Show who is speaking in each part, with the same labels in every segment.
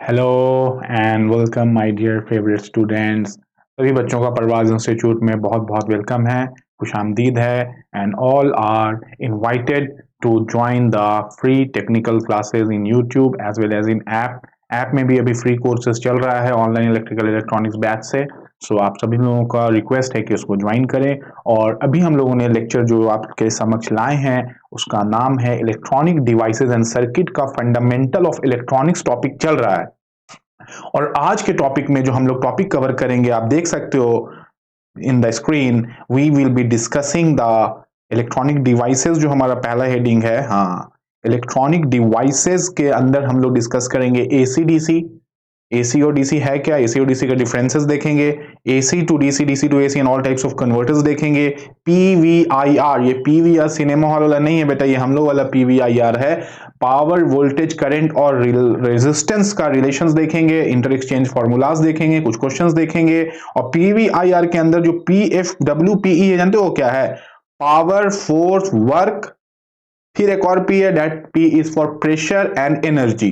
Speaker 1: Hello and welcome my dear favourite students. सभी बच्चों का परवाज़ इंस्टीट्यूट में बहुत बहुत वेलकम है, खुशामदीद है। And all are invited to join the free technical classes in YouTube as well as in app में भी अभी फ्री कोर्सेज चल रहा है ऑनलाइन इलेक्ट्रिकल इलेक्ट्रॉनिक्स बैच से। सो आप सभी लोगों का रिक्वेस्ट है कि उसको ज्वाइन करें। और अभी हम लोगों ने लेक्चर जो आपके समक्ष लाए हैं उसका नाम है इलेक्ट्रॉनिक डिवाइसेस एंड सर्किट का फंडामेंटल ऑफ इलेक्ट्रॉनिक्स टॉपिक चल रहा है। और आज के टॉपिक में जो हम लोग टॉपिक कवर करेंगे आप देख सकते हो in the screen. We will be discussing the electronic devices जो हमारा पहला हेडिंग है। हाँ, इलेक्ट्रॉनिक डिवाइसेस के अंदर हम लोग डिस्कस करेंगे एसी डीसी। एसी और डीसी है क्या, एसी और डीसी का डिफरेंसेस देखेंगे, AC to DC, DC to AC and all types of converters देखेंगे। पीवीआईआर, ये पीवीआर सिनेमा हॉल वाला नहीं है बेटा, ये हम लोग वाला पीवीआईआर है। पावर वोल्टेज करंट और रेजिस्टेंस का रिलेशंस देखेंगे, इंटर एक्सचेंज फॉर्मूलाज देखेंगे, कुछ क्वेश्चंस देखेंगे। और पीवीआईआर के अंदर जो पीएफडब्ल्यूपीई है जानते हो क्या है? Power force work. फिर एक और पी है, that P is for pressure and energy.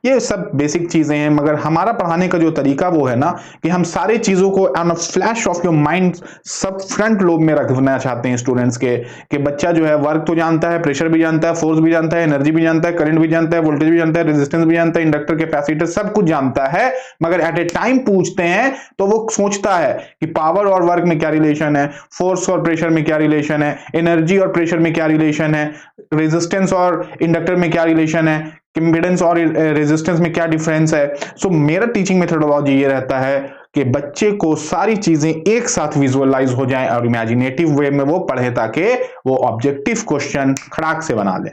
Speaker 1: ये सब बेसिक चीजें हैं, मगर हमारा पढ़ाने का जो तरीका वो है ना कि हम सारी चीजों को on a flash of your mind सब फ्रंट लोब में रखना चाहते हैं स्टूडेंट्स के, कि बच्चा जो है वर्क तो जानता है, प्रेशर भी जानता है, फोर्स भी जानता है, एनर्जी भी जानता है, करंट भी जानता है, वोल्टेज भी जानता है, रेजिस्टेंस भी जानता है, इंडक्टर कैपेसिटर सब कुछ जानता है। मगर एट ए टाइम पूछते हैं तो वो सोचता है कि पावर और वर्क में क्या रिलेशन है, फोर्स और प्रेशर में क्या रिलेशन है, एनर्जी और प्रेशर में क्या रिलेशन है, रेजिस्टेंस और इंडक्टर में क्या रिलेशन है, इंपेडेंस और रेजिस्टेंस में क्या डिफरेंस है। सो मेरा टीचिंग मेथोडोलॉजी ये रहता है कि बच्चे को सारी चीजें एक साथ विजुअलाइज हो जाएं और इमेजिनेटिव वे में वो पढ़े ताकि वो ऑब्जेक्टिव क्वेश्चन खड़ाक से बना ले।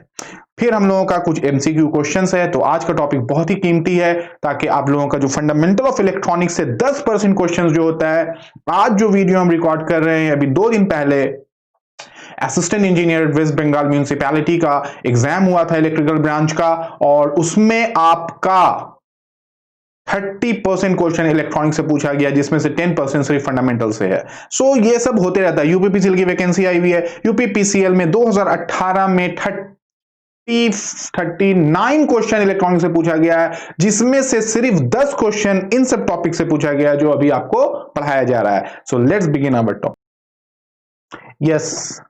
Speaker 1: फिर हम लोगों का कुछ एमसीक्यू क्वेश्चंस है। तो आज का टॉपिक बहुत ही कीमती है ताकि आप लोगों का जो फंडामेंटल ऑफ इलेक्ट्रॉनिक्स से 10% क्वेश्चंस जो होता है, आज जो वीडियो हम रिकॉर्ड कर रहे हैं अभी 2 दिन पहले assistant engineer West Bengal municipality का एग्जाम हुआ था इलेक्ट्रिकल ब्रांच का, और उसमें आपका 30% क्वेश्चन इलेक्ट्रॉनिक से पूछा गया, जिसमें से 10% सिर्फ फंडामेंटल से है। सो ये सब होते रहता है। यूपीपीसीएल की वैकेंसी आई हुई है। यूपीपीसीएल में 2018 में 39 क्वेश्चन इलेक्ट्रॉनिक से पूछा गया है, जिसमें से सिर्फ 10 क्वेश्चन इन सब टॉपिक से पूछा गया है जो अभी आपको पढ़ाया जा रहा है। So let's begin our topic. Yes,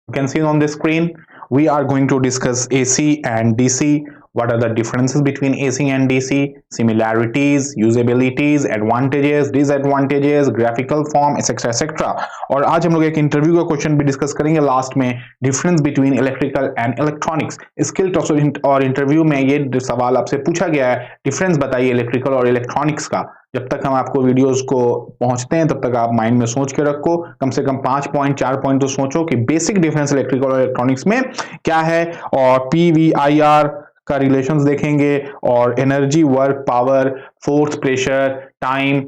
Speaker 1: you can see on the screen we are going to discuss AC and DC. What are the differences between AC and DC, similarities, usabilities, advantages, disadvantages, graphical form, etc etc. और आज हम लोग एक interview का question भी discuss करेंगे last में, difference between electrical and electronics. Skill test और इंटरव्यू में ये सवाल आपसे पूछा गया है, डिफरेंस बताइए इलेक्ट्रिकल और इलेक्ट्रॉनिक्स का। जब तक हम आपको वीडियोस को पहुंचते हैं तब तक आप माइंड में सोच के रखो, कम से कम 5 पॉइंट 4 पॉइंट तो सोचो कि बेसिक डिफरेंस इलेक्ट्रिकल और इलेक्ट्रॉनिक्स में क्या है। और पीवीआईआर का रिलेशंस देखेंगे, और energy, work, power, force, pressure, time,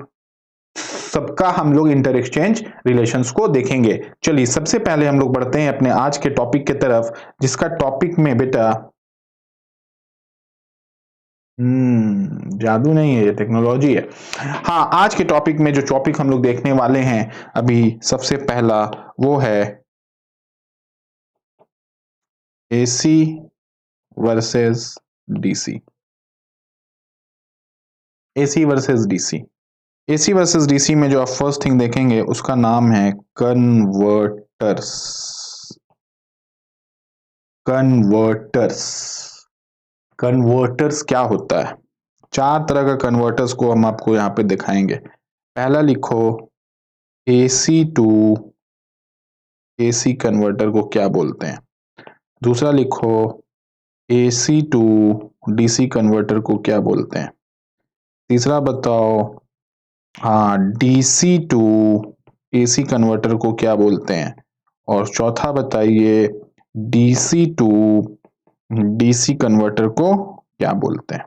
Speaker 1: सबका हम लोग इंटर एक्सचेंज रिलेशंस को देखेंगे। चलिए सबसे पहले हम लोग बढ़ते हैं अपने आज के टॉपिक की तरफ, जिसका टॉपिक में बेटा जादू नहीं है, ये टेक्नोलॉजी है। हाँ, आज के टॉपिक में जो टॉपिक हम लोग देखने वाले हैं अभी सबसे पहला वो है AC versus DC. AC versus DC, AC versus DC में जो आप फर्स्ट थिंग देखेंगे उसका नाम है कन्वर्टर्स। कन्वर्टर्स, कन्वर्टर्स क्या होता है? 4 तरह का कन्वर्टर्स को हम आपको यहाँ पे दिखाएंगे। पहला लिखो एसी टू एसी कन्वर्टर को क्या बोलते हैं। दूसरा लिखो एसी टू डीसी कन्वर्टर को क्या बोलते हैं। तीसरा बताओ हाँ डीसी टू एसी कन्वर्टर को क्या बोलते हैं। और चौथा बताइए डीसी टू डीसी कन्वर्टर को क्या बोलते हैं।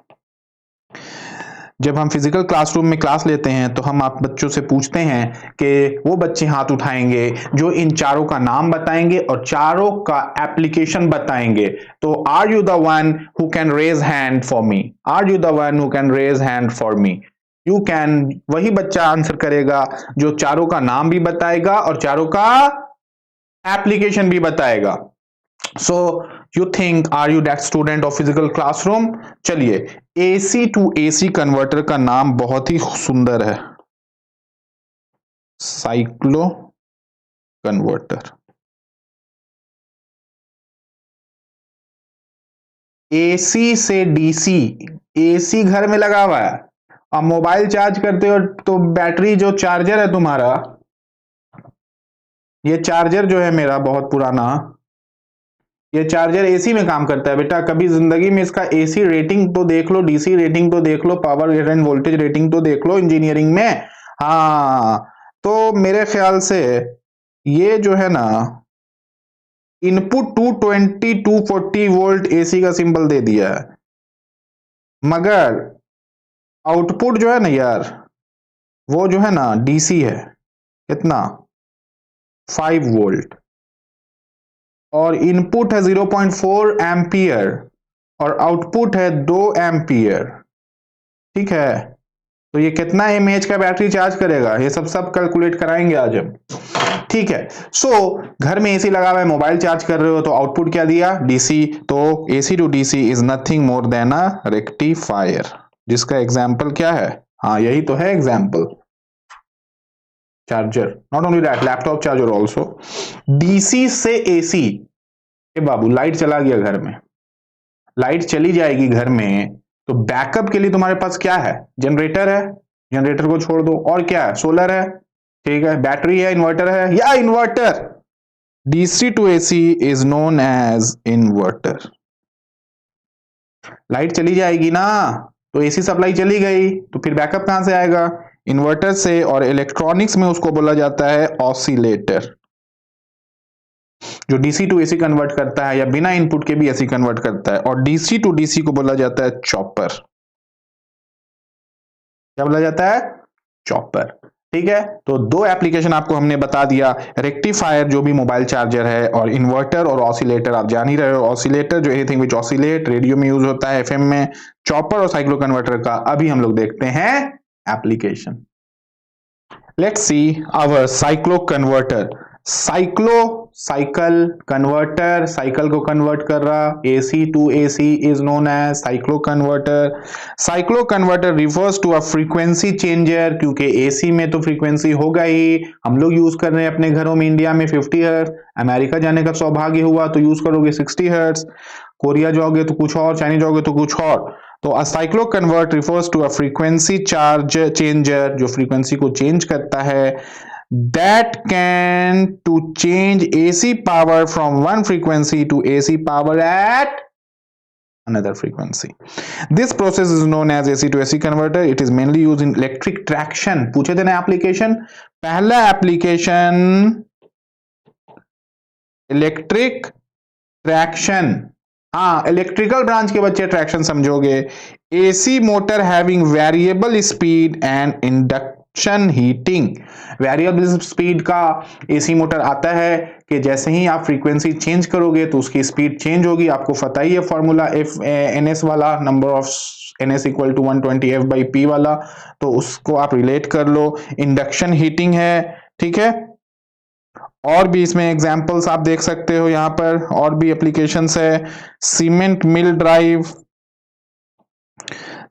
Speaker 1: जब हम फिजिकल क्लासरूम में क्लास लेते हैं तो हम आप बच्चों से पूछते हैं कि वो बच्चे हाथ उठाएंगे जो इन चारों का नाम बताएंगे और चारों का एप्लीकेशन बताएंगे। तो are you the one who can raise hand for me? Are you the one who can raise hand for me? You can, वही बच्चा आंसर करेगा जो चारों का नाम भी बताएगा और चारों का एप्लीकेशन भी बताएगा। So you think are you that student of physical classroom? चलिए, एसी टू एसी कन्वर्टर का नाम बहुत ही सुंदर है, साइक्लो कन्वर्टर। एसी से डीसी, एसी घर में लगा हुआ है, अब मोबाइल चार्ज करते हो तो बैटरी जो चार्जर है तुम्हारा, ये चार्जर जो है मेरा बहुत पुराना, ये चार्जर एसी में काम करता है बेटा। कभी जिंदगी में इसका एसी रेटिंग तो देख लो, डीसी रेटिंग तो देख लो, पावर एंड वोल्टेज रेटिंग तो देख लो इंजीनियरिंग में। हाँ, तो मेरे ख्याल से ये जो है ना, इनपुट 220 240 वोल्ट एसी का सिंबल दे दिया है, मगर आउटपुट जो है ना यार, वो जो है ना डीसी है। कितना? 5 वोल्ट। और इनपुट है 0.4 एम्पियर और आउटपुट है 2 एम्पियर। ठीक है, तो ये कितना एमएच का बैटरी चार्ज करेगा, ये सब कैलकुलेट कराएंगे आज हम। ठीक है, सो घर में एसी लगा हुआ है, मोबाइल चार्ज कर रहे हो, तो आउटपुट क्या दिया? डीसी। तो AC to DC is nothing more than a rectifier, जिसका एग्जाम्पल क्या है? हाँ, यही तो है example, charger. Not only that, laptop charger also. DC से एसी। ए बाबू, लाइट चला गया घर में, लाइट चली जाएगी घर में, तो बैकअप के लिए तुम्हारे पास क्या है? जनरेटर है, जनरेटर को छोड़ दो, और क्या है? सोलर है, ठीक है, बैटरी है, इन्वर्टर है, या inverter. DC to AC is known as inverter. Light चली जाएगी ना, तो एसी सप्लाई चली गई, तो फिर बैकअप कहां से आएगा? इन्वर्टर से, और इलेक्ट्रॉनिक्स में उसको बोला जाता है ऑसिलेटर, जो डीसी टू एसी कन्वर्ट करता है, या बिना इनपुट के भी एसी कन्वर्ट करता है। और डीसी टू डीसी को बोला जाता है चॉपर। क्या बोला जाता है? चॉपर। ठीक है, तो दो एप्लीकेशन आपको हमने बता दिया, रेक्टिफायर जो भी मोबाइल चार्जर है, और इन्वर्टर और ऑसिलेटर आप जान ही रहे हो। ऑसिलेटर जो एनीथिंग विच ऑसिलेट, रेडियो में यूज होता है, एफएम में। चॉपर और साइक्लो कन्वर्टर का अभी हम लोग देखते हैं application. Let's see our cycloconverter. Cyclo, cycle, converter, cycle को कन्वर्ट कर रहा, AC to AC is known as cycloconverter. Cycloconverter refers to a frequency changer, क्योंकि एसी में तो फ्रीक्वेंसी होगा ही, हम लोग यूज कर रहे हैं अपने घरों में इंडिया में 50 हर्ट्ज, अमेरिका जाने का सौभाग्य हुआ तो यूज करोगे 60 हर्ट्ज, कोरिया जाओगे तो कुछ और, चाइना जाओगे तो कुछ और। तो a cycloconvert refers to a frequency charge changer, जो फ्रीक्वेंसी को चेंज करता है, that can to change AC power from one frequency to AC power at another frequency. This process is known as AC to AC converter. It is mainly used in electric traction. पूछे थे ना application, पहला application electric traction. हाँ, electrical branch के बच्चे traction समझोगे। AC motor having variable speed and induction heating. Variable speed का AC motor आता है कि जैसे ही आप फ्रीक्वेंसी चेंज करोगे तो उसकी स्पीड चेंज होगी। आपको पता ही है फॉर्मूला एफ एन एस वाला, number of N S equal to 120 F by P वाला, तो उसको आप रिलेट कर लो। इंडक्शन हीटिंग है, ठीक है। और भी इसमें एग्जांपल्स आप देख सकते हो, यहां पर और भी एप्लीकेशंस है। सीमेंट मिल ड्राइव,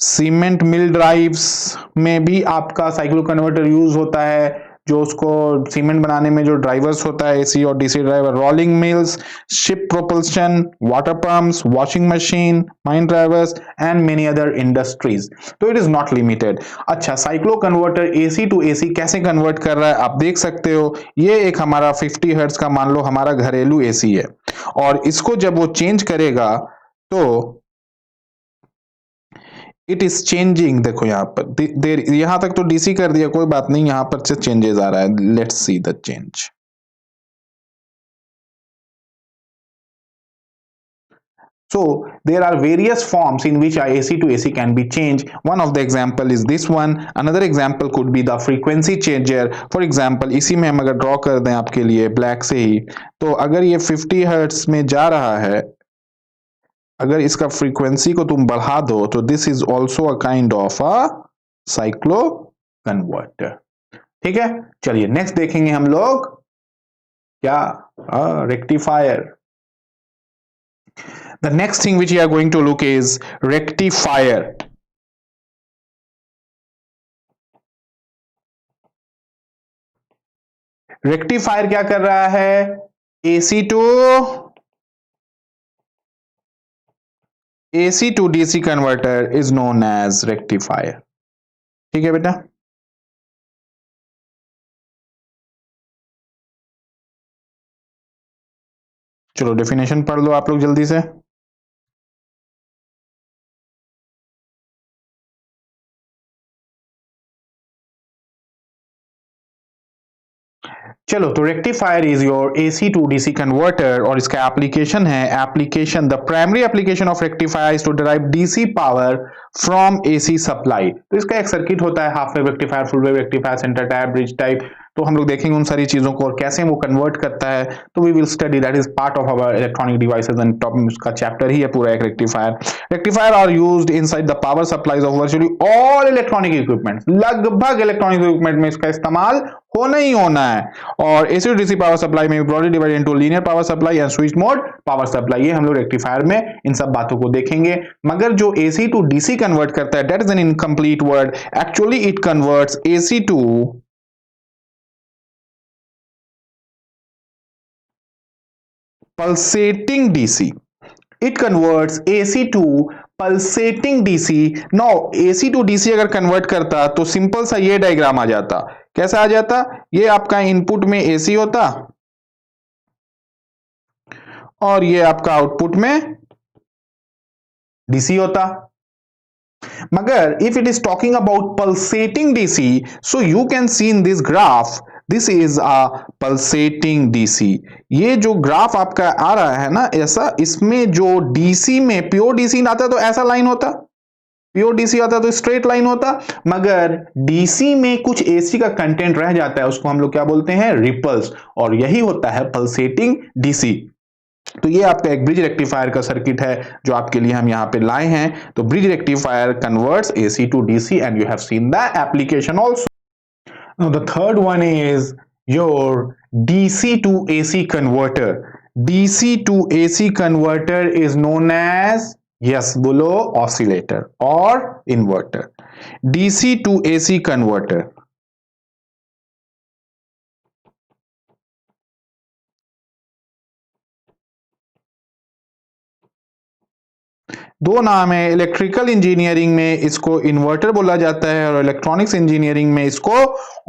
Speaker 1: सीमेंट मिल ड्राइव्स में भी आपका साइक्लो कन्वर्टर यूज होता है, जो उसको सीमेंट बनाने में जो ड्राइवर्स होता है, एसी और DC driver. Rolling mills, ship propulsion, water pumps, washing machine, mine drivers and many other industries. तो इट इज नॉट लिमिटेड। अच्छा, cycloconverter AC to AC कैसे कन्वर्ट कर रहा है आप देख सकते हो। ये एक हमारा 50 हर्ट्ज का मान लो हमारा घरेलू एसी है, और इसको जब वो चेंज करेगा तो इट इज चेंजिंग। देखो यहां पर यहां तक तो डीसी कर दिया, कोई बात नहीं, यहां पर से चेंजेस आ रहा है। Let's see the change. So there are various forms in which AC to AC can be changed. One of the example is this one. Another example could be the frequency changer. For example, इसी में हम अगर draw कर दें आपके लिए black से ही, तो अगर ये 50 हर्ट्ज में जा रहा है, अगर इसका फ्रीक्वेंसी को तुम बढ़ा दो, तो this is also a kind of a cyclo converter. ठीक है, चलिए नेक्स्ट देखेंगे हम लोग क्या, rectifier. The next thing which we are going to look is rectifier. Rectifier क्या कर रहा है? AC to DC converter is known as rectifier. ठीक है बेटा, चलो डेफिनेशन पढ़ लो आप लोग जल्दी से। चलो, तो rectifier is your AC to DC converter और इसका एप्लीकेशन है, application the primary application of rectifier is to derive DC power from AC supply. तो इसका एक सर्किट होता है, half wave rectifier, full wave rectifier, centre type, bridge type. तो हम लोग देखेंगे उन सारी चीजों को और कैसे वो कन्वर्ट करता है। तो we will study, that is part of our electronic devices and top उसका चैप्टर ही है पूरा एक rectifier. Rectifier are used inside the power supplies of virtually all electronic equipment. लगभग इलेक्ट्रॉनिक इक्विपमेंट में इसका इस्तेमाल होना ही होना है। और AC to DC power supply में broadly divided into linear power supply and switch mode power supply. ये हम लोग रेक्टिफायर में इन सब बातों को देखेंगे। मगर जो AC टू DC कन्वर्ट करता है, that is an incomplete word. Actually it converts AC to pulsating DC. It converts AC to pulsating DC. Now AC to DC अगर कन्वर्ट करता तो सिंपल सा ये डायग्राम आ जाता। कैसा आ जाता? ये आपका इनपुट में AC होता और ये आपका आउटपुट में DC होता। मगर if it is talking about pulsating DC, so you can see in this graph, this is a pulsating DC. ये जो ग्राफ आपका आ रहा है ना ऐसा, इसमें जो DC में प्योर DC आता तो ऐसा लाइन होता, प्योर DC आता तो स्ट्रेट लाइन होता। मगर DC में कुछ AC का कंटेंट रह जाता है, उसको हम लोग क्या बोलते हैं? रिपल्स। और यही होता है पल्सेटिंग DC। तो ये आपका एक ब्रिज रेक्टिफायर का सर्किट है जो आपके लिए हम यहां पे लाए हैं। तो bridge rectifier converts AC to DC and you have seen the application also. Now the third one is your DC to AC converter. DC to AC converter is known as, yes बोलो, oscillator और inverter. DC to AC converter दो नाम है। Electrical engineering में इसको inverter बोला जाता है और इलेक्ट्रॉनिक्स इंजीनियरिंग में इसको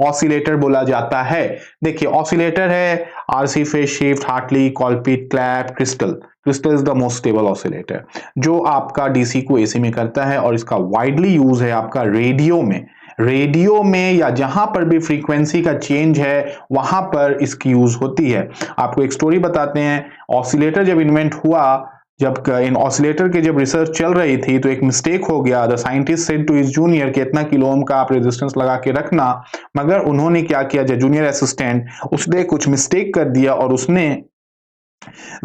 Speaker 1: ऑसिलेटर बोला जाता है। देखिए, ऑसिलेटर है RC phase shift, Hartley, Colpitts, Clapp, crystal. Crystal is the most stable oscillator जो आपका DC को AC में करता है और इसका वाइडली यूज है आपका रेडियो में। रेडियो में या जहां पर भी फ्रीक्वेंसी का चेंज है वहां पर इसकी यूज होती है। आपको एक स्टोरी बताते हैं। ऑसिलेटर जब इन्वेंट हुआ, जब इन ऑसिलेटर के जब रिसर्च चल रही थी तो एक मिस्टेक हो गया। The scientist said to his junior कि इतना किलो ओम का आप रेजिस्टेंस लगा के रखना। मगर उन्होंने क्या किया, जो जूनियर असिस्टेंट, उसने कुछ मिस्टेक कर दिया और उसने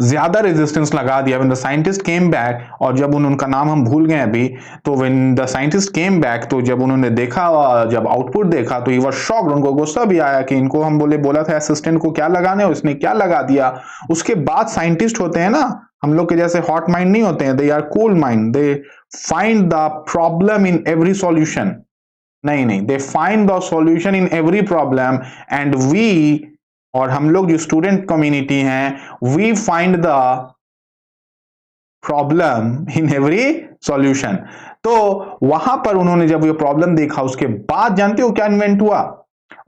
Speaker 1: ज्यादा रेजिस्टेंस लगा दिया। When the scientist came back, और जब उनका नाम हम भूल गए अभी, तो when the scientist came back, तो जब उन्होंने देखा, जब आउटपुट देखा तो ही वाज शॉक्ड। उनको गुस्सा भी आया कि इनको हम बोला था असिस्टेंट को क्या लगाने, उसने क्या लगा दिया। उसके बाद साइंटिस्ट होते हैं ना, हम लोग के जैसे हॉट माइंड नहीं होते हैं, they are cool mind, they find the problem in every solution. नहीं, they find the solution in every problem and we, और हम लोग जो स्टूडेंट कम्युनिटी हैं, we find the problem in every solution. तो वहां पर उन्होंने जब ये प्रॉब्लम देखा, उसके बाद जानते हो क्या इन्वेंट हुआ?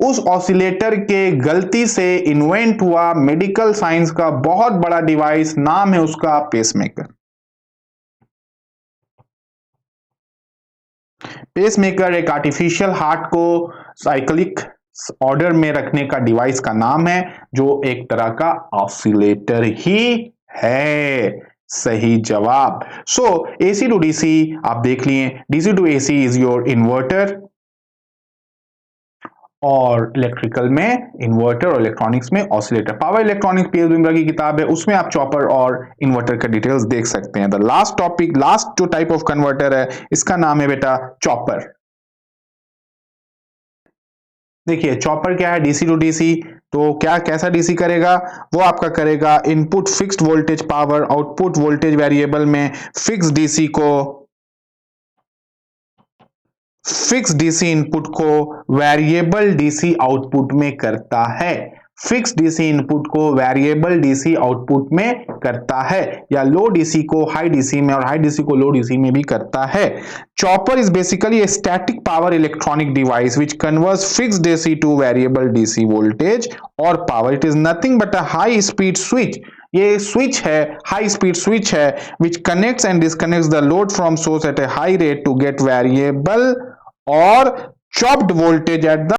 Speaker 1: उस ऑसिलेटर के गलती से इन्वेंट हुआ मेडिकल साइंस का बहुत बड़ा डिवाइस, नाम है उसका पेसमेकर। पेसमेकर एक आर्टिफिशियल हार्ट को साइक्लिक ऑर्डर में रखने का डिवाइस का नाम है, जो एक तरह का ऑसिलेटर ही है। सही जवाब। सो AC टू DC आप देख लिए, DC to AC is your inverter, और इलेक्ट्रिकल में इन्वर्टर और इलेक्ट्रॉनिक्स में oscillator. Power electronics PS Bimbhra की किताब है, उसमें आप चॉपर और इन्वर्टर का डिटेल्स देख सकते हैं। द लास्ट टॉपिक, लास्ट जो टाइप ऑफ कन्वर्टर है, इसका नाम है बेटा चॉपर। देखिए चॉपर क्या है, डीसी टू डीसी, तो क्या कैसा डीसी करेगा, वो आपका करेगा input fixed voltage power output voltage variable में फिक्स डीसी इनपुट को वेरिएबल डीसी आउटपुट में करता है, फिक्स डीसी इनपुट को वेरिएबल डीसी आउटपुट में करता है, या लो डीसी को हाई डीसी में और हाई डीसी को लो डीसी में भी करता है। Chopper is basically a static power electronic device which converts fix DC to variable DC voltage और power. It is nothing but a high speed switch, ये स्विच है, हाई स्पीड स्विच है, which connects and disconnects the load from source at a high rate to get variable or chopped voltage at the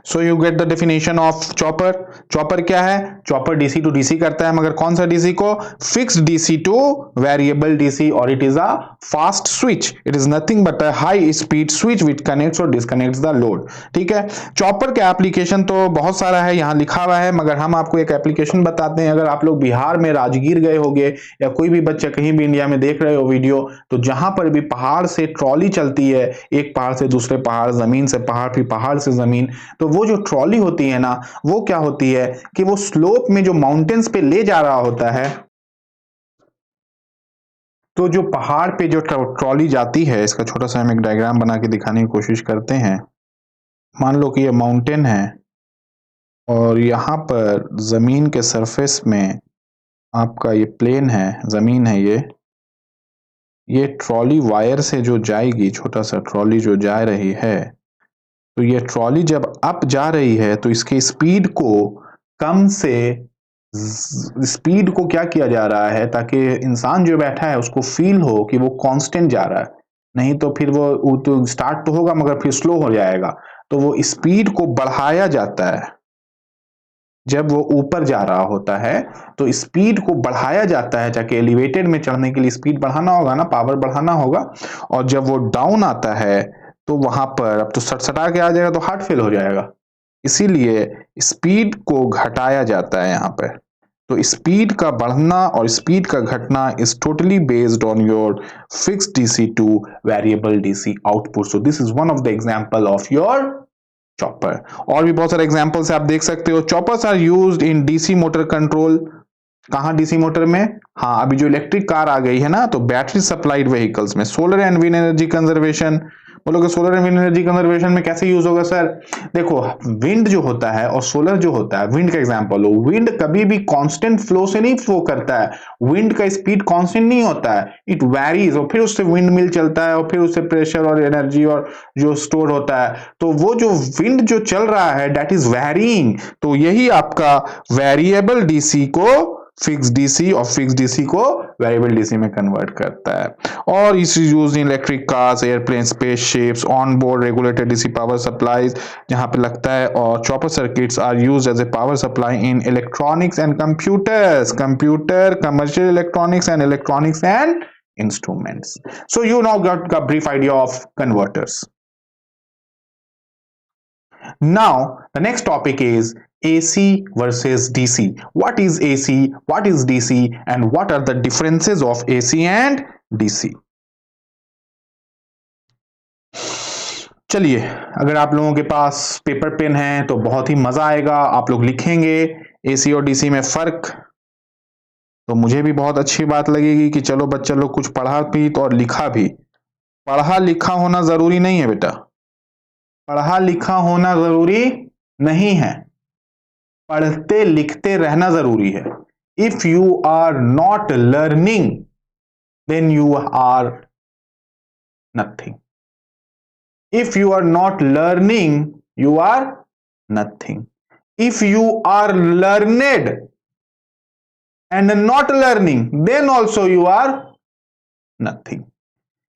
Speaker 1: so you get the definition of chopper. Chopper क्या है, chopper DC to DC करता है, मगर कौन सा DC को, fixed DC to variable DC, और it is a fast switch, it is nothing but a high speed switch which connects और डिस्कनेक्ट्स द लोड। ठीक है, चॉपर का एप्लीकेशन तो बहुत सारा है, यहां लिखा हुआ है, मगर हम आपको एक एप्लीकेशन बताते हैं। अगर आप लोग बिहार में राजगीर गए होंगे या कोई भी बच्चा कहीं भी इंडिया में देख रहे हो वीडियो, तो जहां पर भी पहाड़ से ट्रॉली चलती है, एक पहाड़ से दूसरे पहाड़, जमीन से पहाड़, फिर पहाड़ से जमीन, तो वो जो ट्रॉली होती है ना, वो क्या होती है कि वो स्लोप में जो माउंटेन्स पे ले जा रहा होता है, तो जो पहाड़ पे जो ट्रॉली जाती है, इसका छोटा सा हम एक डायग्राम बना के दिखाने की कोशिश करते हैं। मान लो कि ये माउंटेन है और यहाँ पर जमीन के सरफेस में आपका ये प्लेन है, जमीन है, ये ट्रॉली वायर से जो जाएगी, छोटा सा ट्रॉली जो जा रही है, तो ये ट्रॉली जब अप जा रही है तो इसकी स्पीड को कम से स्पीड को क्या किया जा रहा है, ताकि इंसान जो बैठा है उसको फील हो कि वो कांस्टेंट जा रहा है, नहीं तो फिर वो तो स्टार्ट तो होगा मगर फिर स्लो हो जाएगा। तो वो स्पीड को बढ़ाया जाता है, जब वो ऊपर जा रहा होता है तो स्पीड को बढ़ाया जाता है, ताकि एलिवेटेड में चढ़ने के लिए स्पीड बढ़ाना होगा ना, पावर बढ़ाना होगा। और जब वो डाउन आता है तो वहां पर अब तो सटसटा के आ जाएगा, तो हार्ट फेल हो जाएगा, इसीलिए स्पीड को घटाया जाता है यहाँ पे। तो स्पीड का बढ़ना और स्पीड का घटना is totally based on your fixed DC to variable DC output. So this is one of the example of your chopper. और भी बहुत सारे एग्जांपल्स आप देख सकते हो। Choppers are used in DC motor control. कहां, डीसी मोटर में? हाँ, अभी जो इलेक्ट्रिक कार आ गई है ना, तो बैटरी सप्लाइड व्हीकल्स में। Solar and wind energy conservation, बोलोगे solar and wind energy conservation में कैसे यूज होगा सर? देखो, विंड जो होता है और सोलर जो होता है, विंड का एग्जांपल हो, विंड कभी भी कांस्टेंट फ्लो से नहीं फ्लो करता है, विंड का स्पीड कांस्टेंट नहीं होता है, इट वेरीज, और फिर उससे विंड मिल चलता है और फिर उससे प्रेशर और एनर्जी और जो स्टोर होता है, तो वो जो विंड जो चल रहा है दैट इज वेरीइंग। तो यही आपका वेरिएबल डीसी को फिक्स डीसी और फिक्स डीसी को वेरिएबल डीसी में कन्वर्ट करता है। और is use in electric cars, airplane, spaceships, on board regulated DC power supplies जहां पे लगता है। और chopper circuits are used as a power supply in electronics and computers, computer, commercial electronics and instruments. So you now got a brief idea of converters. Now the next topic is AC versus DC. What is AC, what is DC, and what are the differences of AC and DC? चलिए, अगर आप लोगों के पास paper pen है तो बहुत ही मजा आएगा, आप लोग लिखेंगे AC और DC में फर्क, तो मुझे भी बहुत अच्छी बात लगेगी कि चलो बच्चा लोग कुछ पढ़ा भी तो और लिखा भी। पढ़ा लिखा होना जरूरी नहीं है बेटा, पढ़ा लिखा होना जरूरी नहीं है, पढ़ते लिखते रहना जरूरी है। If you are not learning then you are nothing. If you are not learning you are nothing. If you are learned and not learning then also you are nothing.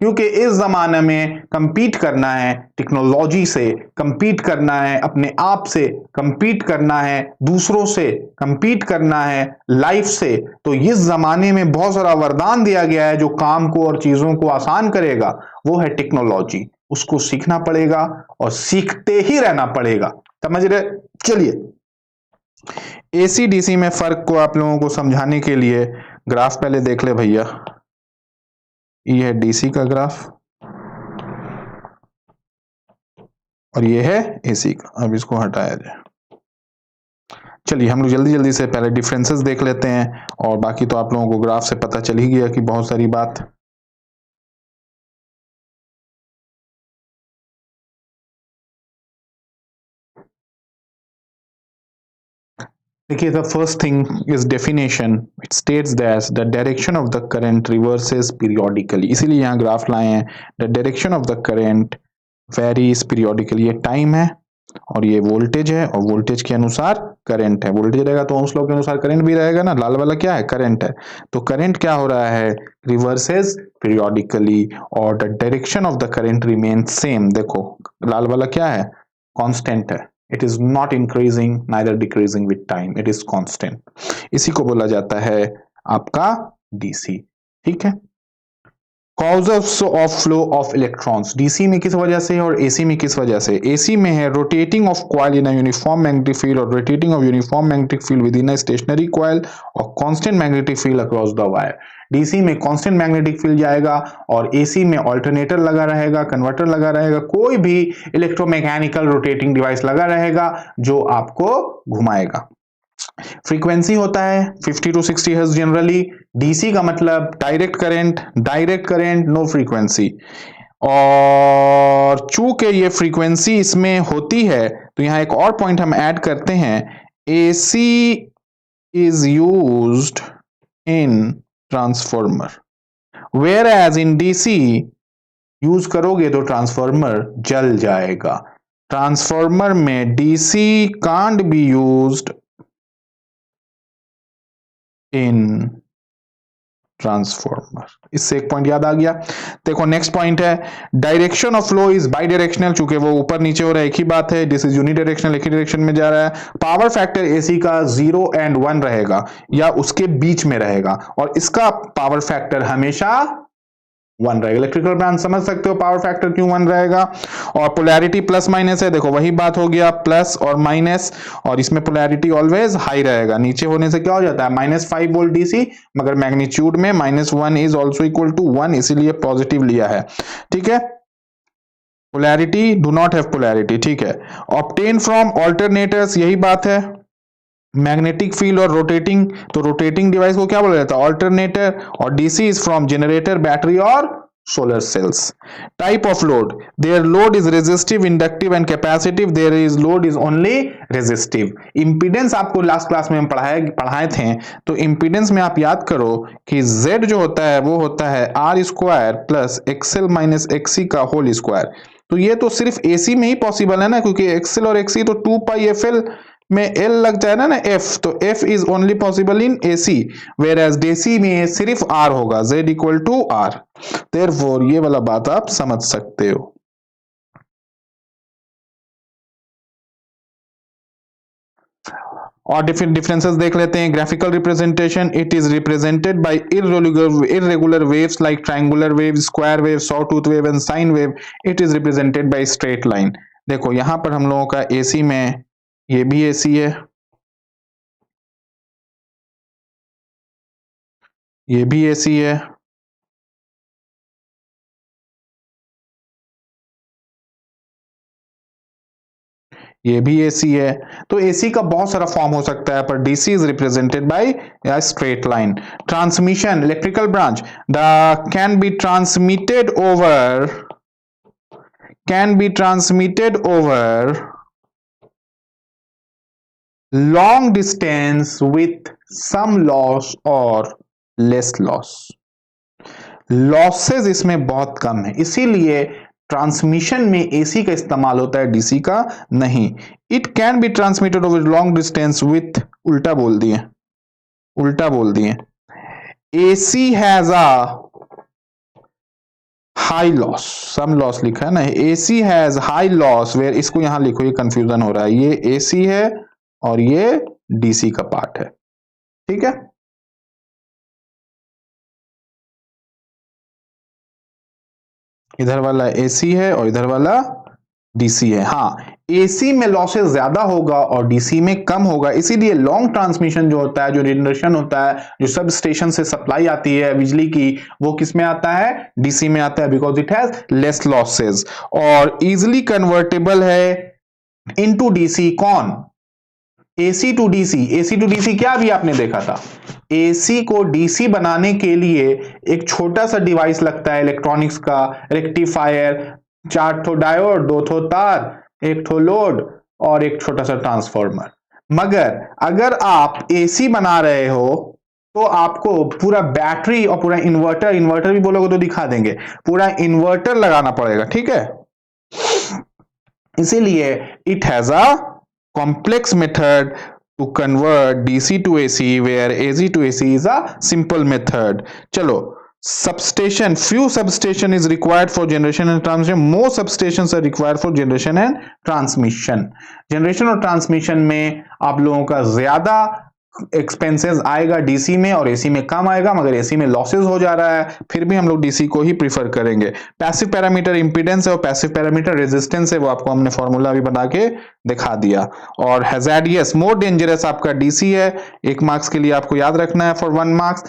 Speaker 1: क्योंकि इस जमाने में कंपीट करना है टेक्नोलॉजी से, compete करना है अपने आप से, कंपीट करना है दूसरों से, कंपीट करना है लाइफ से। तो इस जमाने में बहुत सारा वरदान दिया गया है जो काम को और चीजों को आसान करेगा, वो है टेक्नोलॉजी। उसको सीखना पड़ेगा और सीखते ही रहना पड़ेगा, समझ रहे? चलिए, एसी डीसी में फर्क को आप लोगों को समझाने के लिए ग्राफ पहले देख ले भैया। ये है डीसी का ग्राफ, और ये है एसी का। अब इसको हटाया जाए। चलिए हम लोग जल्दी जल्दी से पहले डिफरेंसेस देख लेते हैं, और बाकी तो आप लोगों को ग्राफ से पता चल ही गया कि बहुत सारी बात। देखिए, the first thing is definition. It states that the direction of the current reverses periodically, इसीलिए यहाँ ग्राफ लाए हैं। The direction of the current varies periodically, ये टाइम है और ये वोल्टेज है, और वोल्टेज के अनुसार करंट है। वोल्टेज रहेगा तो ओम्स लॉ के अनुसार करंट भी रहेगा ना। लाल वाला क्या है? करंट है। तो करंट क्या हो रहा है? रिवर्सेस पीरियोडिकली, और the direction of the current remain same. देखो लाल वाला क्या है? कांस्टेंट है। It is not increasing neither decreasing with time, it is constant. इसी को बोला जाता है आपका डीसी। ठीक है। Causes of flow of electrons, DC में किस वजह से और एसी में किस वजह से? एसी में है rotating of coil in a uniform magnetic field, और rotating of uniform magnetic field within a stationary coil, और constant magnetic field across the wire. DC में कांस्टेंट मैग्नेटिक फील्ड जाएगा, और एसी में अल्टरनेटर लगा रहेगा, कन्वर्टर लगा रहेगा, कोई भी इलेक्ट्रोमैकेनिकल रोटेटिंग डिवाइस लगा रहेगा जो आपको घुमाएगा। फ्रीक्वेंसी होता है 50 टू 60 हर्ट्ज जनरली। डीसी का मतलब direct current, direct current no frequency. और चूंकि ये फ्रीक्वेंसी इसमें होती है तो यहां एक और पॉइंट हम ऐड करते हैं। AC is used in transformer, where as in DC use करोगे तो ट्रांसफॉर्मर जल जाएगा। ट्रांसफॉर्मर में DC can't be used in transformer. इससे एक पॉइंट याद आ गया। देखो नेक्स्ट पॉइंट है, direction of flow is bidirectional, चूंकि वो ऊपर नीचे हो रहा है एक ही बात है। दिस इज यूनिडायरेक्शनल, एक ही डायरेक्शन में जा रहा है। पावर फैक्टर एसी का 0 एंड 1 रहेगा, या उसके बीच में रहेगा, और इसका पावर फैक्टर हमेशा 1 रहेगा। इलेक्ट्रिकल ब्रांच समझ सकते हो पावर फैक्टर क्यों 1 रहेगा। और पोलैरिटी प्लस माइनस है, देखो वही बात हो गया, प्लस और माइनस, और इसमें पोलैरिटी ऑलवेज हाई रहेगा। नीचे होने से क्या हो जाता है? -5 वोल्ट डीसी, मगर मैग्नीट्यूड में -1 इज ऑल्सो इक्वल टू 1, इसीलिए पॉजिटिव लिया है। ठीक है। Polarity do not have polarity. ठीक है। ऑब्टेन फ्रॉम ऑल्टरनेटर्स, यही बात है। मैग्नेटिक फील्ड और रोटेटिंग, तो रोटेटिंग डिवाइस को क्या बोला जाता है? ऑल्टरनेटर। और DC is from generator, battery और solar cells. Type of load, there load is resistive, inductive and capacitive. There is load is only resistive. Impedance आपको लास्ट क्लास में हम पढ़ाए थे, तो इंपीडेंस में आप याद करो कि Z जो होता है वो होता है R square plus XL minus XC का होल स्क्वायर। तो ये तो सिर्फ एसी में ही पॉसिबल है ना, क्योंकि एक्सएल और एक्सी तो 2πfl में एल लग जाए ना एफ, तो F is only possible in AC, where as DC में सिर्फ आर होगा, Z equal to R. Therefore ये वाला बात आप समझ सकते हो। और डिफरेंसेस देख लेते हैं। Graphical representation, it is represented by irregular waves like triangular wave, square wave, sawtooth wave and sine wave. It is represented by straight line. देखो यहां पर हम लोगों का एसी में, ये भी एसी है, ये भी एसी है, ये भी एसी है। तो एसी का बहुत सारा फॉर्म हो सकता है, पर DC is represented by a straight line. Transmission, electrical branch, the can be transmitted over, can be transmitted over long distance with some loss or less loss. Losses इसमें बहुत कम है, इसीलिए ट्रांसमिशन में एसी का इस्तेमाल होता है, डीसी का नहीं। It can be transmitted over long distance with, उल्टा बोल दिए, उल्टा बोल दिए। AC has a high loss, some loss लिखा है ना, AC has high loss where, इसको यहां लिखो, ये कंफ्यूजन हो रहा है, ये एसी है और ये डीसी का पार्ट है। ठीक है। इधर वाला एसी है और इधर वाला डीसी है। हाँ, एसी में लॉसेस ज्यादा होगा और डीसी में कम होगा, इसीलिए लॉन्ग ट्रांसमिशन जो होता है, जो जनरेशन होता है, जो सब स्टेशन से सप्लाई आती है बिजली की, वो किस में आता है? डीसी में आता है, because it has less losses और इजिली कन्वर्टेबल है इनटू डीसी। कौन? AC to DC. AC to DC क्या अभी आपने देखा था? एसी को डीसी बनाने के लिए एक छोटा सा डिवाइस लगता है इलेक्ट्रॉनिक्स का, रेक्टिफायर, 4 ठो डायोड, 2 ठो तार, 1 ठो लोड और एक छोटा सा ट्रांसफार्मर। मगर अगर आप एसी बना रहे हो तो आपको पूरा बैटरी और पूरा इन्वर्टर, इन्वर्टर भी बोलोगे तो दिखा देंगे, पूरा इन्वर्टर लगाना पड़ेगा, ठीक है? इसीलिए it has a complex method to convert DC to AC where AC to AC is a simple method. चलो, substation, few substation is required for generation and transmission, most substations are required for generation and transmission. generation और transmission में आप लोगों का ज्यादा expenses आएगा DC में और एसी में कम आएगा, मगर एसी में लॉसेस हो जा रहा है, फिर भी हम लोग डीसी को ही प्रीफर करेंगे। पैसिव पैरामीटर इंपीडेंस है और पैसिव पैरामीटर रेजिस्टेंस है, वो आपको हमने फॉर्मूला भी बना के दिखा दिया। और हैजार्डियस, मोर डेंजरस आपका डीसी है, 1 मार्क्स के लिए आपको याद रखना है फॉर 1 मार्क्स।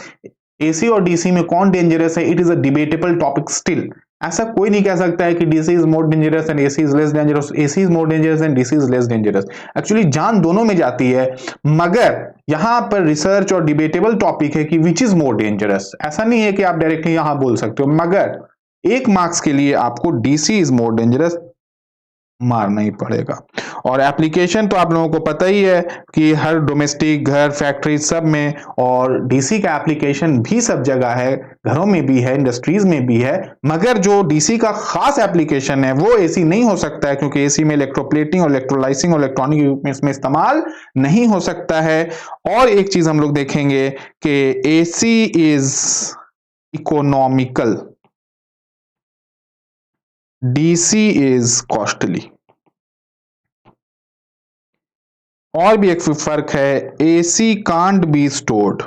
Speaker 1: एसी और डीसी में कौन डेंजरस है? It is a debatable topic still. ऐसा कोई नहीं कह सकता है कि DC is more dangerous and AC is less dangerous, AC is more dangerous and DC is less dangerous. Actually जान दोनों में जाती है, मगर यहां पर रिसर्च और डिबेटेबल टॉपिक है कि विच इज मोर डेंजरस। ऐसा नहीं है कि आप डायरेक्टली यहां बोल सकते हो, मगर 1 मार्क्स के लिए आपको डीसी इज मोर डेंजरस मारना ही पड़ेगा। और एप्लीकेशन तो आप लोगों को पता ही है कि हर डोमेस्टिक घर, फैक्ट्री सब में, और डीसी का एप्लीकेशन भी सब जगह है, घरों में भी है, इंडस्ट्रीज में भी है। मगर जो डीसी का खास एप्लीकेशन है वो एसी नहीं हो सकता है, क्योंकि एसी में इलेक्ट्रोप्लेटिंग और इलेक्ट्रोलाइसिंग और इलेक्ट्रॉनिक इक्विपमेंट्स में इस्तेमाल नहीं हो सकता है। और एक चीज हम लोग देखेंगे कि AC is economical, DC is costly. और भी एक फर्क है, AC can't be stored,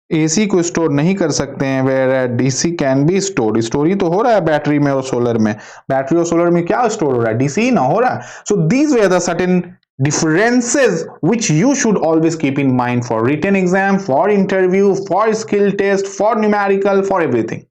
Speaker 1: AC को स्टोर नहीं कर सकते हैं, where DC can be stored. Store ही तो हो रहा है बैटरी में और सोलर में, बैटरी और सोलर में क्या स्टोर हो रहा है? डीसी ना हो रहा है। So these way the certain differences which you should always keep in mind for written exam, for interview, for skill test, for numerical, for everything.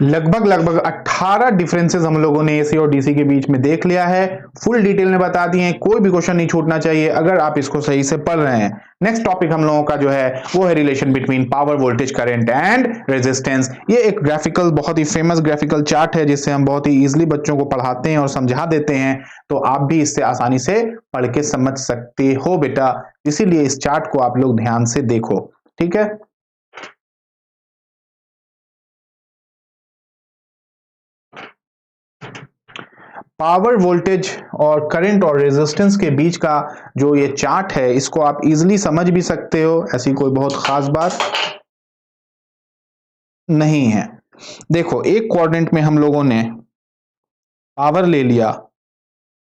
Speaker 1: लगभग 18 डिफरेंसेस हम लोगों ने एसी और डीसी के बीच में देख लिया है, फुल डिटेल में बता दिए हैं, कोई भी क्वेश्चन नहीं छूटना चाहिए अगर आप इसको सही से पढ़ रहे हैं। नेक्स्ट टॉपिक हम लोगों का जो है वो है relation between power, voltage, current and resistance. ये एक ग्राफिकल, बहुत ही फेमस ग्राफिकल चार्ट है जिससे हम बहुत ही इजीली बच्चों को पढ़ाते हैं और समझा देते हैं, तो आप भी इससे आसानी से पढ़ के समझ सकते हो बेटा। इसीलिए इस चार्ट को आप लोग ध्यान से देखो, ठीक है। पावर, वोल्टेज और करंट और रेजिस्टेंस के बीच का जो ये चार्ट है, इसको आप इजीली समझ भी सकते हो, ऐसी कोई बहुत खास बात नहीं है। देखो, एक क्वाड्रेंट में हम लोगों ने पावर ले लिया,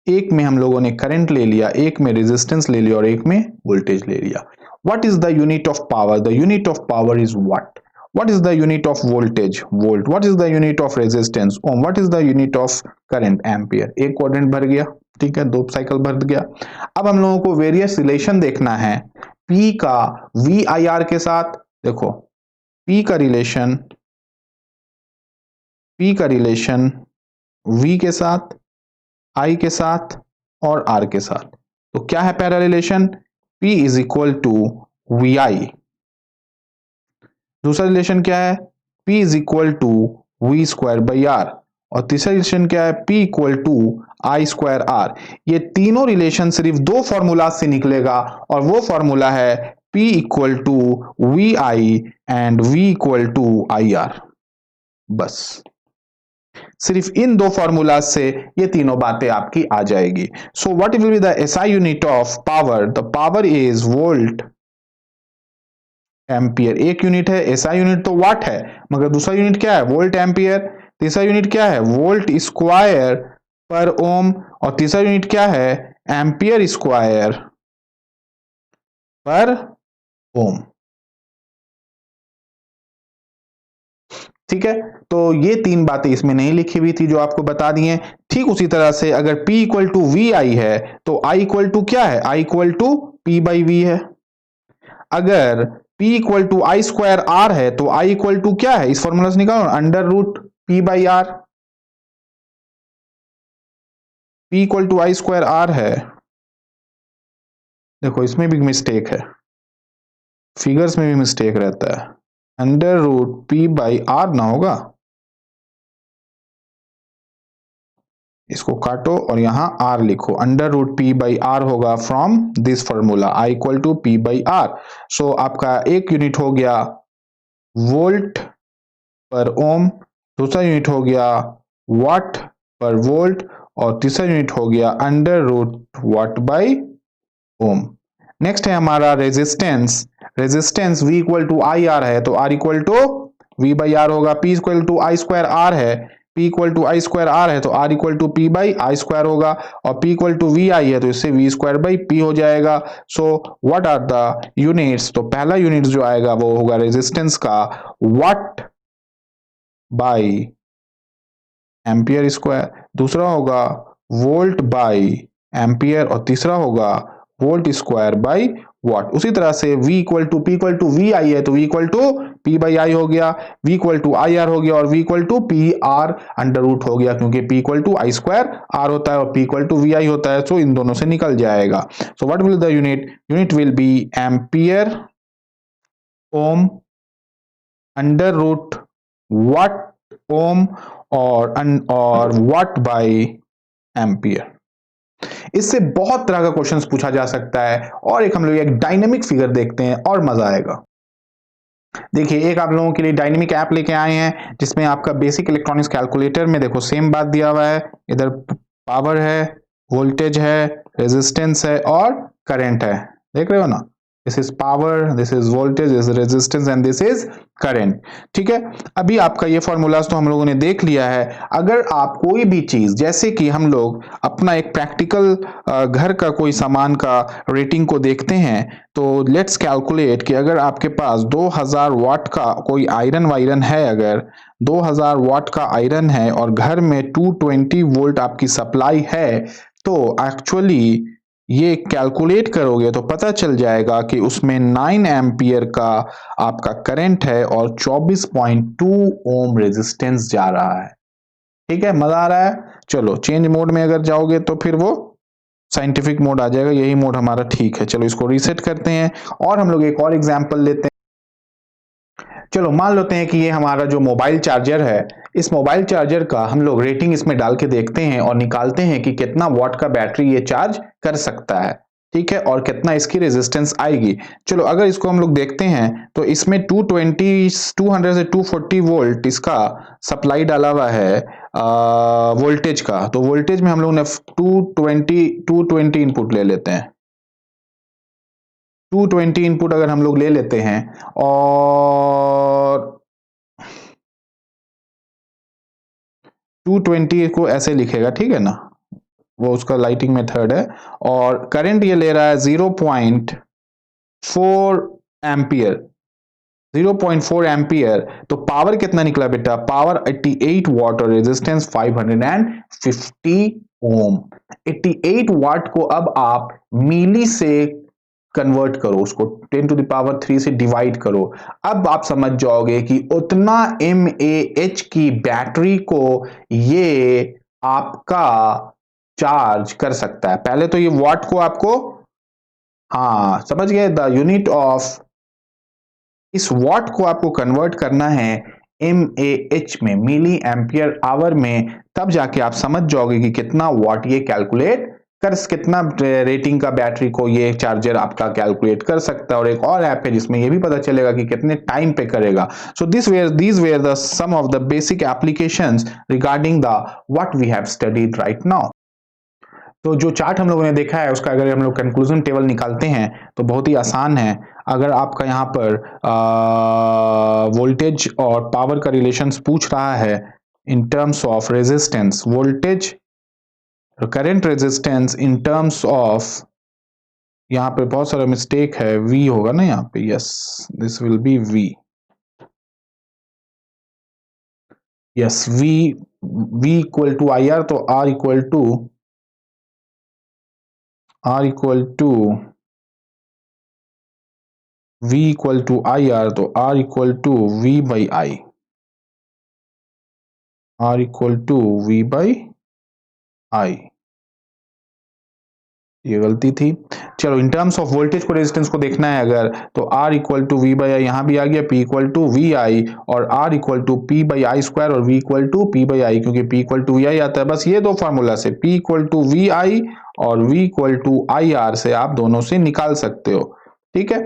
Speaker 1: एक में हम लोगों ने करंट ले लिया, एक में रेजिस्टेंस ले लिया और एक में वोल्टेज ले लिया। What is the unit of power? The unit of power is what? What is the unit of voltage? Volt. What is the unit of resistance? Ohm. What is the unit of current? Ampere. एक quadrant भर गया, ठीक है, 2 cycle भर गया। अब हम लोगों को वेरियस रिलेशन देखना है P का VIR के साथ। देखो, P का रिलेशन V के साथ, I के साथ और R के साथ। तो क्या है पहला relation? P is equal to VI। दूसरा रिलेशन क्या है? P is equal to V square by R. और तीसरा रिलेशन क्या है? P equal to I square R. ये तीनों रिलेशन सिर्फ 2 फॉर्मूला से निकलेगा और वो फॉर्मूला है P equal to V I and V equal to I R. बस सिर्फ इन 2 फॉर्मूला से ये तीनों बातें आपकी आ जाएगी। सो what will be the SI unit of power? The power is volt ampere. एक यूनिट है, एसआई यूनिट तो वाट है, मगर दूसरा यूनिट क्या है? Volt ampere. तीसरा यूनिट क्या है? वोल्ट स्क्वायर पर ओम। और तीसरा यूनिट क्या है? एम्पियर स्क्वायर पर ओम। ठीक है, तो ये 3 बातें इसमें नहीं लिखी हुई थी जो आपको बता दी हैं। ठीक उसी तरह से अगर P equal to V I है तो I इक्वल टू क्या है, I equal to P by V है। अगर P equal to I square R है तो I इक्वल टू क्या है, इस फॉर्मूला से निकालो, under root P by R. P equal to I square R है, देखो इसमें भी मिस्टेक है, फिगर्स में भी मिस्टेक रहता है, under root P by R ना होगा, इसको काटो और यहां r लिखो, under root P by R होगा from this formula I equal to P by R. So आपका एक यूनिट हो गया वोल्ट पर ओम, दूसरा यूनिट हो गया वाट पर वोल्ट और तीसरा यूनिट हो गया under root watt by ohm. Next है हमारा resistance, resistance V equal to I R है तो R equal to V by R होगा। P equal to I square R है, P equal to I square R है तो R equal to P by I square होगा, और P equal to V I है तो इससे V स्क्वायर बाई P हो जाएगा। So what are the units, तो पहला यूनिट जो आएगा वो होगा रेजिस्टेंस का वाट बाई एम्पियर स्क्वायर, दूसरा होगा वोल्ट बाई एम्पियर और तीसरा होगा वोल्ट स्क्वायर बाई वाट। उसी तरह से V equal to P equal to V I है तो V equal to P by I हो गया, V equal to I R हो गया और V equal to P R under root हो गया, क्योंकि P equal to I square R होता है और P equal to V I होता है, सो इन दोनों से निकल जाएगा। So what will the unit, unit will be ampere Om under root वाट ओम और वाट बाई एम्पियर। इससे बहुत तरह का क्वेश्चंस पूछा जा सकता है, और एक हम लोग एक डायनेमिक फिगर देखते हैं और मजा आएगा। देखिए एक आप लोगों के लिए डायनेमिक ऐप लेके आए हैं जिसमें आपका बेसिक इलेक्ट्रॉनिक्स कैलकुलेटर में देखो सेम बात दिया हुआ है, इधर पावर है, वोल्टेज है, रेजिस्टेंस है और करंट है, देख रहे हो ना, this is power, this is voltage, this is resistance and this is current. ठीक है, अभी आपका ये फॉर्मूलाज तो हम लोगों ने देख लिया है। अगर आप कोई भी चीज, जैसे कि हम लोग अपना एक प्रैक्टिकल घर का कोई सामान का रेटिंग को देखते हैं, तो लेट्स कैलकुलेट कि अगर आपके पास 2000 वाट का कोई आयरन वायरन है, अगर 2000 वाट का आयरन है और घर में 220 वोल्ट आपकी सप्लाई है, तो एक्चुअली ये कैलकुलेट करोगे तो पता चल जाएगा कि उसमें 9 एम्पियर का आपका करंट है और 24.2 ओम रेजिस्टेंस जा रहा है। ठीक है, मजा आ रहा है। चलो चेंज मोड में अगर जाओगे तो फिर वो साइंटिफिक मोड आ जाएगा, यही मोड हमारा ठीक है। चलो इसको रीसेट करते हैं और हम लोग एक और एग्जांपल लेते हैं। चलो मान लेते हैं कि ये हमारा जो मोबाइल चार्जर है, इस मोबाइल चार्जर का हम लोग रेटिंग इसमें डाल के देखते हैं और निकालते हैं कि कितना वॉट का बैटरी ये चार्ज कर सकता है। ठीक है, और कितना इसकी रेजिस्टेंस आएगी। चलो अगर इसको हम लोग देखते हैं तो इसमें 200 से 240 वोल्ट इसका सप्लाई डाला हुआ है वोल्टेज का, तो वोल्टेज में हम लोग ने 220 इनपुट ले लेते हैं, 220 इनपुट अगर हम लोग ले लेते हैं और 220 को ऐसे लिखेगा, ठीक है ना, वो उसका लाइटिंग मेथड है, और करंट ये ले रहा है 0.4 एम्पियर, 0.4 एम्पियर। तो पावर कितना निकला बेटा, पावर 88 वाट और रेजिस्टेंस 550 ओम। 88 वाट को अब आप मिली से कन्वर्ट करो, उसको 10 टू द पावर 3 से डिवाइड करो, अब आप समझ जाओगे कि उतना mAh की बैटरी को ये आपका चार्ज कर सकता है। पहले तो ये वाट को आपको, हाँ समझ गए, द यूनिट ऑफ, इस वाट को आपको कन्वर्ट करना है mAh में, मिली एम्पियर आवर में, तब जाके आप समझ जाओगे कि कितना वाट ये कैलकुलेट कर, कितना रेटिंग का बैटरी को ये चार्जर आपका कैलकुलेट कर सकता है। और एक और ऐप है जिसमें ये भी पता चलेगा कि कितने टाइम पे करेगा। सो these were the some of the basic applications regarding the what we have studied right now। तो जो चार्ट हम लोगों ने देखा है उसका अगर हम लोग कंक्लूजन टेबल निकालते हैं तो बहुत ही आसान है। अगर आपका यहाँ पर वोल्टेज और पावर का रिलेशंस पूछ रहा है इन terms of resistance, voltage current resistance in terms of, यहाँ पे बहुत सारा मिस्टेक है, V होगा ना यहाँ पे, yes this will be V। Yes, V equal to I R, तो R equal to V equal to I R, तो R equal to V by I, R equal to V by I. ये गलती थी। चलो, in terms of voltage को resistance को देखना है अगर, तो R equal to V by I यहाँ भी आ गया, P equal to V I, और R equal to P by I square, और V equal to P by I, क्योंकि P equal to V I आता है। बस ये दो फार्मूला से P equal to V I और V equal to I R से आप दोनों से निकाल सकते हो। ठीक है,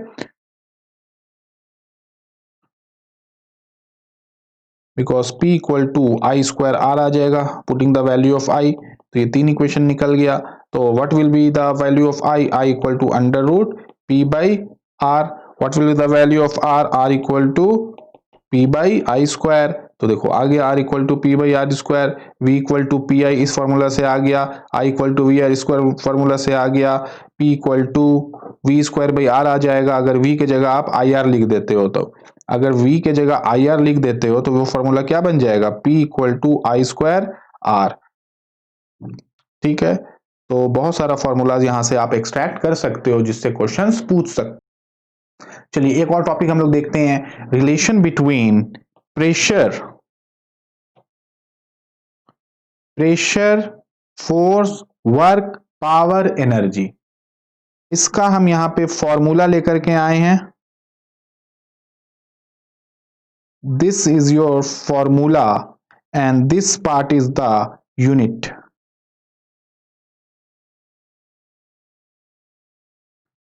Speaker 1: because P equal to I square R आ जाएगा, putting the value of I, तो ये तीन इक्वेशन निकल गया। तो what will be the value of I? I equal to under root P by R. What will be the value of R? R equal to P by I square. तो देखो आ गया R equal to P by R square, V equal to P I इस formula से आ गया, I equal to V R square formula से आ गया, P equal to V square by R आ जाएगा अगर V की जगह आप आई आर लिख देते हो तो। अगर V के जगह आई आर लिख देते हो तो वो फॉर्मूला क्या बन जाएगा? P equal to I square R. ठीक है, तो बहुत सारा फॉर्मूलाज यहां से आप एक्सट्रैक्ट कर सकते हो जिससे क्वेश्चंस पूछ सकते। चलिए एक और टॉपिक हम लोग देखते हैं, relation between pressure, force, work, power, energy. इसका हम यहां पे फॉर्मूला लेकर के आए हैं। This is your formula and this part is the unit.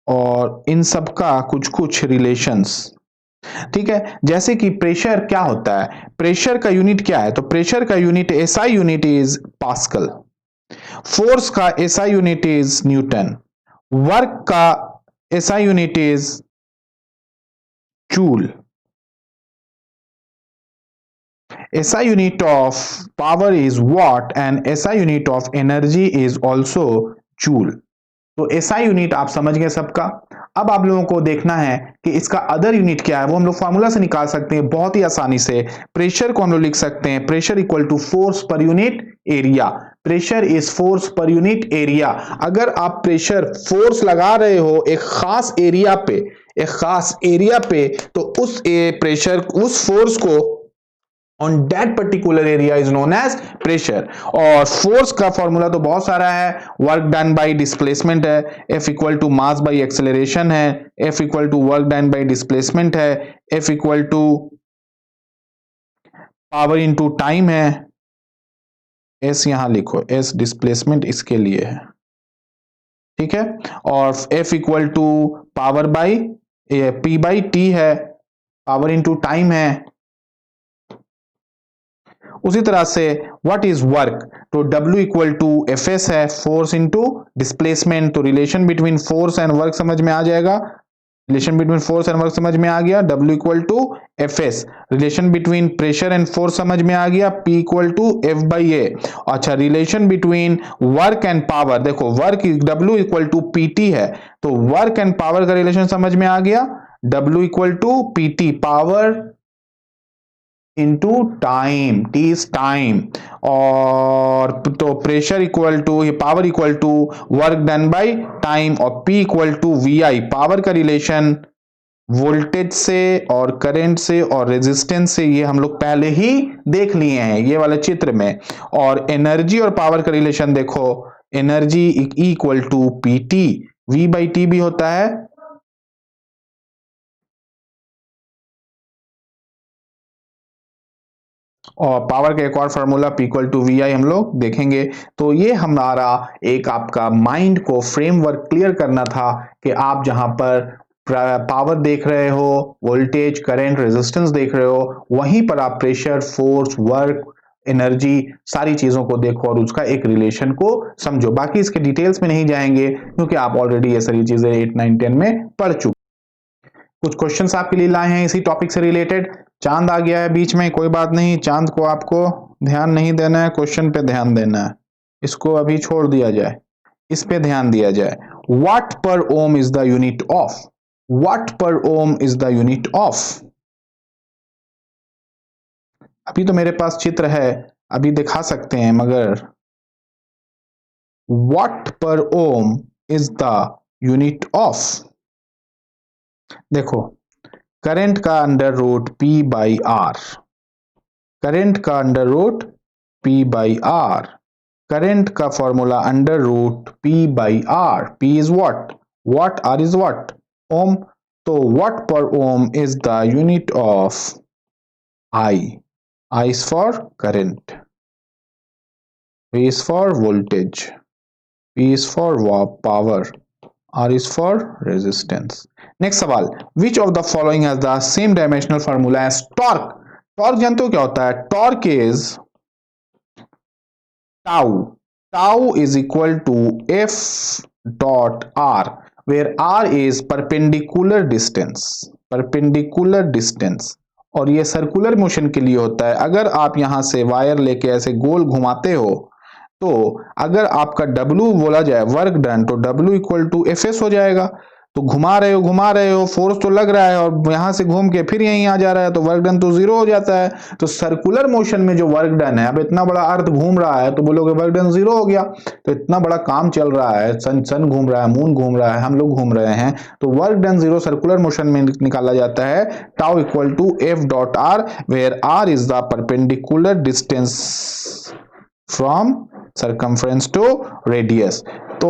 Speaker 1: और इन सब का कुछ कुछ रिलेशंस। ठीक है, जैसे कि प्रेशर क्या होता है, प्रेशर का यूनिट क्या है? तो प्रेशर का unit SI unit is pascal, force का SI unit is newton, work का SI unit is joule, SI unit of power is watt and SI unit of energy is also joule। तो SI unit आप समझ गए सबका। अब आप लोगों को देखना है कि इसका अदर यूनिट क्या है, वो हम लोग फार्मूला से निकाल सकते हैं बहुत ही आसानी से। प्रेशर को हम लोग लिख सकते हैं, pressure equal to force per unit area. Pressure is force per unit area. अगर आप प्रेशर फोर्स लगा रहे हो एक खास एरिया पे, तो उस प्रेशर, उस फोर्स को on that particular area is known as pressure। और फोर्स का फॉर्मूला तो बहुत सारा है, वर्क डन बाय डिस्प्लेसमेंट है, F equal to mass by acceleration है, F equal to work done by displacement है, F equal to power into time है, S यहां लिखो, S डिस्प्लेसमेंट इसके लिए है। ठीक है, और F equal to power by P by T है, पावर इनटू टाइम है। उसी तरह से व्हाट इज वर्क, तो W equal to F S है, फोर्स इनटू डिस्प्लेसमेंट। तो relation between force and work समझ में आ जाएगा, relation between force and work समझ में आ गया, W equal to F S. Relation between pressure and force समझ में आ गया, P equal to F by ए। अच्छा, relation between work and power, देखो work W equal to P T है, तो वर्क एंड पावर का रिलेशन समझ में आ गया, W equal to P T, power into time, T is time. और तो pressure equal to, power equal to work done by time, और P equal to V I. Power का relation voltage से और करंट से और रेजिस्टेंस से, ये हम लोग पहले ही देख लिए हैं ये वाले चित्र में। और एनर्जी और पावर का रिलेशन देखो, energy equal to P T, V by T भी होता है। और पावर का एक और formula P equal to V I हम लोग देखेंगे। तो ये हमारा एक आपका माइंड को फ्रेमवर्क क्लियर करना था कि आप जहां पर पावर देख रहे हो, वोल्टेज, करंट, रेजिस्टेंस देख रहे हो, वहीं पर आप प्रेशर, फोर्स, वर्क, एनर्जी, सारी चीजों को देखो और उसका एक रिलेशन को समझो। बाकी इसके डिटेल्स में नहीं जाएंगे क्योंकि आप ऑलरेडी ये सारी चीजें 8, 9, 10 में पढ़ चुके। कुछ क्वेश्चंस आपके लिए लाए हैं इसी टॉपिक से रिलेटेड। चांद आ गया है बीच में, कोई बात नहीं, चांद को आपको ध्यान नहीं देना है, क्वेश्चन पे ध्यान देना है। इसको अभी छोड़ दिया जाए, इस पे ध्यान दिया जाए। What per ohm is the unit of, what per ohm is the unit of अभी तो मेरे पास चित्र है, अभी दिखा सकते हैं, मगर what per ohm is the unit of, देखो करंट का under root P by R, current का under root P by R, current का formula under root P by R, P is what R is what, ohm, तो what per ohm is the unit of I, I is for current, V is for voltage, P is for power, R is for resistance. Next सवाल, which of the following has the same dimensional formula as torque? Torque जानते हो क्या होता है? Torque is tau. Tau is equal to F dot R, where R is perpendicular distance. Perpendicular distance. और ये circular motion के लिए होता है। अगर आप यहां से वायर लेके ऐसे गोल घुमाते हो तो अगर आपका W बोला जाए वर्क डन, तो W इक्वल टू एफ हो जाएगा। तो घुमा रहे हो, फोर्स तो लग रहा है और यहां से घूम के फिर यहीं आ जा रहा है, तो वर्क डन तो जीरो हो जाता है। तो सर्कुलर मोशन में जो वर्क डन है, अब इतना बड़ा अर्थ घूम रहा है तो बोलोगे वर्क डन जीरो हो गया। तो इतना बड़ा काम चल रहा है, सन घूम रहा है, मून घूम रहा है, हम लोग घूम रहे हैं, तो work done zero circular motion में निकाला जाता है tau equal to F dot R, where R is the perpendicular distance from circumference to radius। तो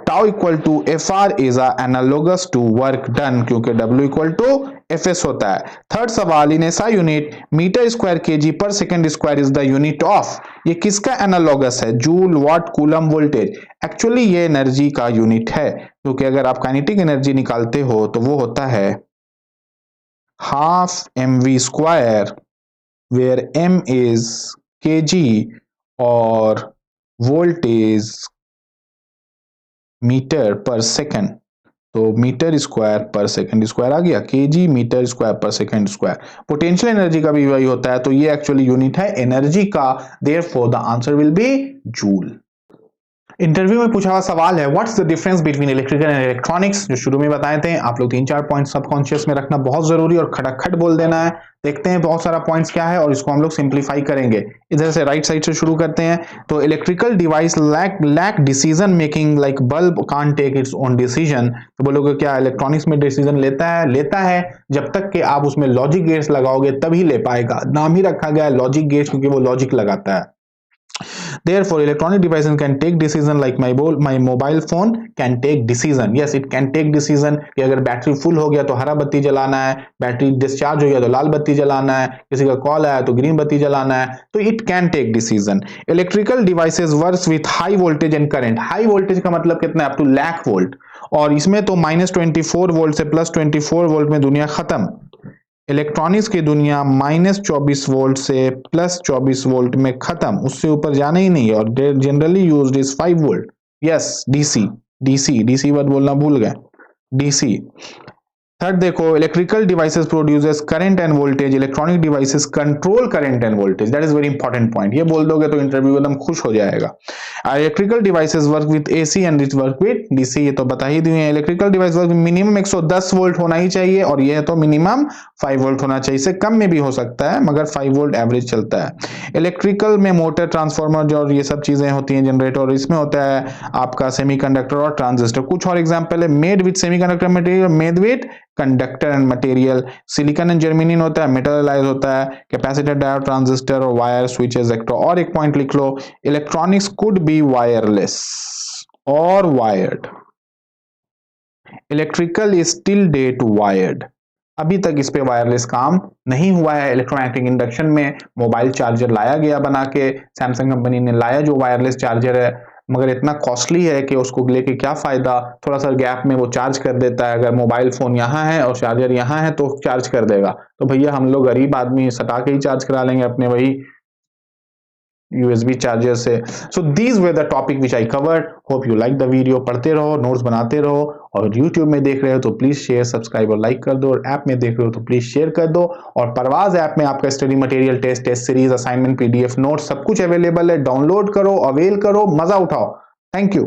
Speaker 1: tau equal to F R is analogous to work done, क्योंकि W equal to F S होता है। Third सवाल, in SI unit metre square kg per second square is the unit of, ये किसका analogous है? Joule, watt, coulomb, voltage. Actually ये energy का unit है, क्योंकि अगर आप काइनेटिक एनर्जी निकालते हो तो वो होता है half mv square, where m is kg और वोल्टेज मीटर पर सेकंड, तो meter square per second square आ गया, kg meter square per second square. Potential energy का भी वही होता है, तो ये एक्चुअली यूनिट है एनर्जी का, therefore the answer will be joule. Interview में पूछा हुआ सवाल है, what's the difference between electrical and electronics, जो शुरू में बताए थे। आप लोग 3-4 पॉइंट सबकॉन्शियस में रखना बहुत जरूरी और खटाखट बोल देना है। देखते हैं बहुत सारा पॉइंट्स क्या है और इसको हम लोग सिंप्लीफाई करेंगे। इधर से राइट साइड से शुरू करते हैं। तो electrical device lack decision making, like bulb can't take its own decision. तो बोलोगे क्या इलेक्ट्रॉनिक्स में डिसीजन लेता है जब तक कि आप उसमें लॉजिक गेट्स लगाओगे तभी ले पाएगा। नाम ही रखा गया है लॉजिक गेट्स, क्योंकि वो लॉजिक लगाता है। Therefore, electronic devices can take decision like my mobile phone can take decision. Yes, it can take decision कि अगर बैटरी फुल हो गया तो हरा बत्ती जलाना है, बैटरी डिस्चार्ज हो गया तो लाल बत्ती जलाना है, किसी का कॉल आया तो ग्रीन बत्ती जलाना है, तो it can take decision. Electrical devices works with high voltage and current. High voltage का मतलब कितना है? अप टू लाख वोल्ट, और इसमें तो -24 वोल्ट से +24 वोल्ट में दुनिया खत्म। इलेक्ट्रॉनिक्स की दुनिया -24 वोल्ट से +24 वोल्ट में खत्म, उससे ऊपर जाना ही नहीं है। और generally used is 5 volt. Yes, DC word बोलना भूल गए, डीसी। थर्ड देखो, electrical devices produces current end voltage, electronic devices control current end voltage. That is very important point, ये बोल दोगे तो इंटरव्यू एकदम खुश हो जाएगा। Electrical devices work with AC and it work with DC, ये तो बता ही दिए हैं। Electrical device work minimum 110 volt होना ही चाहिए, और ये तो मिनिमम 5 वोल्ट होना चाहिए, इससे कम में भी हो सकता है मगर 5 वोल्ट एवरेज चलता है। इलेक्ट्रिकल में मोटर, ट्रांसफार्मर और ये सब चीजें होती हैं, जनरेटर, और इसमें होता है आपका सेमीकंडक्टर और ट्रांजिस्टर। कुछ और एग्जांपल है, made with semiconductor material, made with conductor and material. Silicon and germanium होता है, मेटल एलाइज होता है, कैपेसिटर, डायोड, ट्रांजिस्टर और वायर, स्विचेस, एक्टो। और एक पॉइंट लिख लो, इलेक्ट्रॉनिक्स कुड बी वायरलेस और wired, electrical is still that wired. अभी तक इस पे वायरलेस काम नहीं हुआ है। इलेक्ट्रोमैग्नेटिक इंडक्शन में मोबाइल चार्जर लाया गया बना के, सैमसंग कंपनी ने लाया जो वायरलेस चार्जर है, मगर इतना कॉस्टली है कि उसको लेके क्या फायदा। थोड़ा सा गैप में वो चार्ज कर देता है, अगर मोबाइल फोन यहाँ है और चार्जर यहाँ है तो चार्ज कर देगा। तो भैया हम लोग गरीब आदमी सटा के ही चार्ज करा लेंगे अपने वही USB चार्जर से। So these way the topic which I covered. Hope you like the video. पढ़ते रहो, नोट्स बनाते रहो, और YouTube में देख रहे हो तो प्लीज शेयर, सब्सक्राइब और लाइक कर दो, और ऐप में देख रहे हो तो प्लीज शेयर कर दो। और परवाज ऐप में आपका study material, test series, assignment, PDF notes सब कुछ अवेलेबल है। डाउनलोड करो, अवेल करो, मजा उठाओ। Thank you.